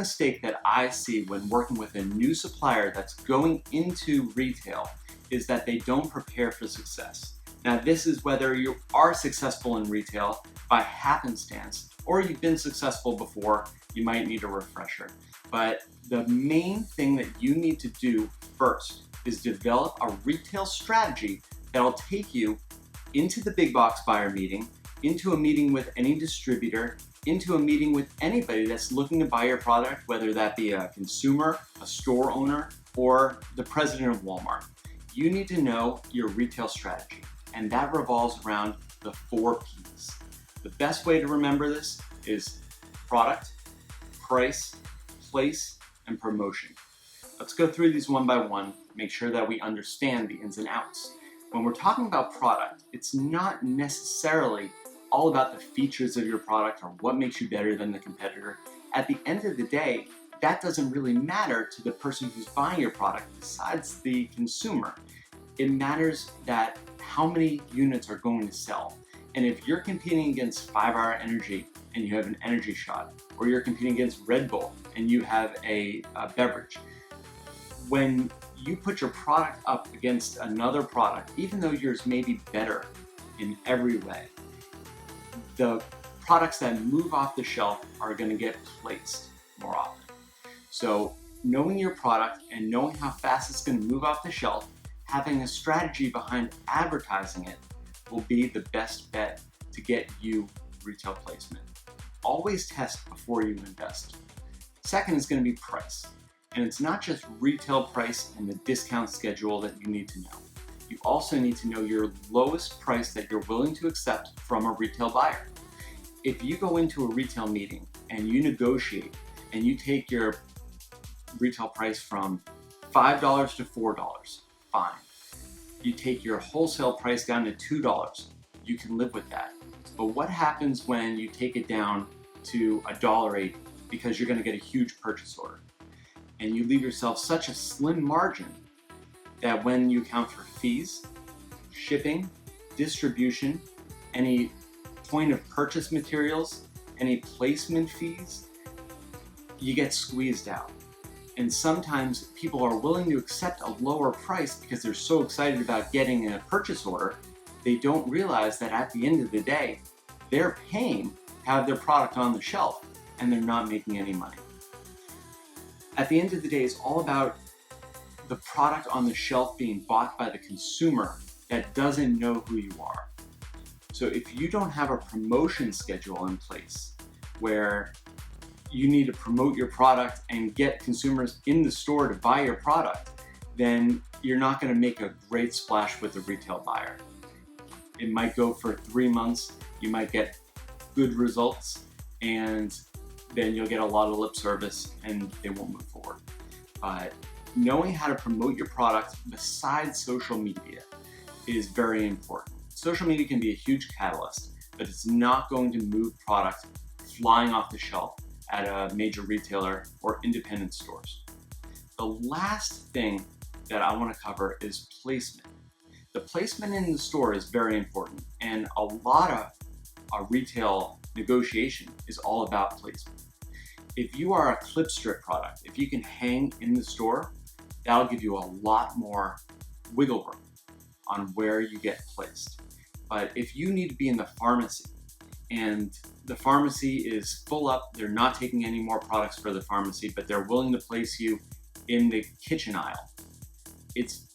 mistake that I see when working with a new supplier that's going into retail is that they don't prepare for success. Now, this is whether you are successful in retail by happenstance or you've been successful before, you might need a refresher. But the main thing that you need to do first is develop a retail strategy that'll take you into the big box buyer meeting, into a meeting with any distributor, into a meeting with anybody that's looking to buy your product, whether that be a consumer, a store owner, or the president of Walmart. You need to know your retail strategy, and that revolves around the 4 P's. The best way to remember this is product, price, place, and promotion. Let's go through these one by one, make sure that we understand the ins and outs. When we're talking about product, it's not necessarily all about the features of your product or what makes you better than the competitor. At the end of the day, that doesn't really matter to the person who's buying your product besides the consumer. It matters that how many units are going to sell. And if you're competing against 5-Hour Energy and you have an energy shot, or you're competing against Red Bull and you have a beverage, when you put your product up against another product, even though yours may be better in every way, the products that move off the shelf are going to get placed more often. So knowing your product and knowing how fast it's going to move off the shelf, having a strategy behind advertising it will be the best bet to get you retail placement. Always test before you invest. Second is going to be price. And it's not just retail price and the discount schedule that you need to know. You also need to know your lowest price that you're willing to accept from a retail buyer. If you go into a retail meeting and you negotiate and you take your retail price from $5 to $4, fine. You take your wholesale price down to $2, you can live with that. But what happens when you take it down to $1.80 because you're going to get a huge purchase order? And you leave yourself such a slim margin that when you account for fees, shipping, distribution, any point of purchase materials, any placement fees, you get squeezed out. And sometimes people are willing to accept a lower price because they're so excited about getting a purchase order, they don't realize that at the end of the day, they're paying to have their product on the shelf and they're not making any money. At the end of the day, it's all about the product on the shelf being bought by the consumer that doesn't know who you are. So if you don't have a promotion schedule in place where you need to promote your product and get consumers in the store to buy your product, then you're not going to make a great splash with the retail buyer. It might go for 3 months, you might get good results, and then you'll get a lot of lip service and they won't move forward. But knowing how to promote your product besides social media is very important. Social media can be a huge catalyst, but it's not going to move product flying off the shelf at a major retailer or independent stores. The last thing that I want to cover is placement. The placement in the store is very important, and a lot of a retail negotiation is all about placement. If you are a clip strip product, if you can hang in the store, that'll give you a lot more wiggle room on where you get placed. But if you need to be in the pharmacy and the pharmacy is full up, they're not taking any more products for the pharmacy, but they're willing to place you in the kitchen aisle, it's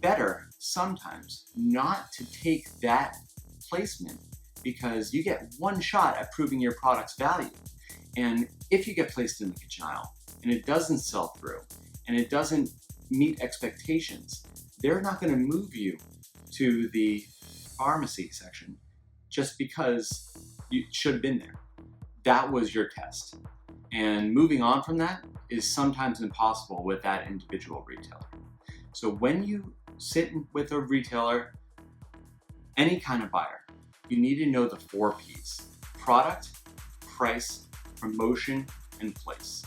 better sometimes not to take that placement because you get one shot at proving your product's value. And if you get placed in the kitchen aisle and it doesn't sell through and it doesn't meet expectations, they're not going to move you to the pharmacy section just because you should have been there. That was your test. And moving on from that is sometimes impossible with that individual retailer. So when you sit with a retailer, any kind of buyer, you need to know the 4 P's: product, price, promotion, and place.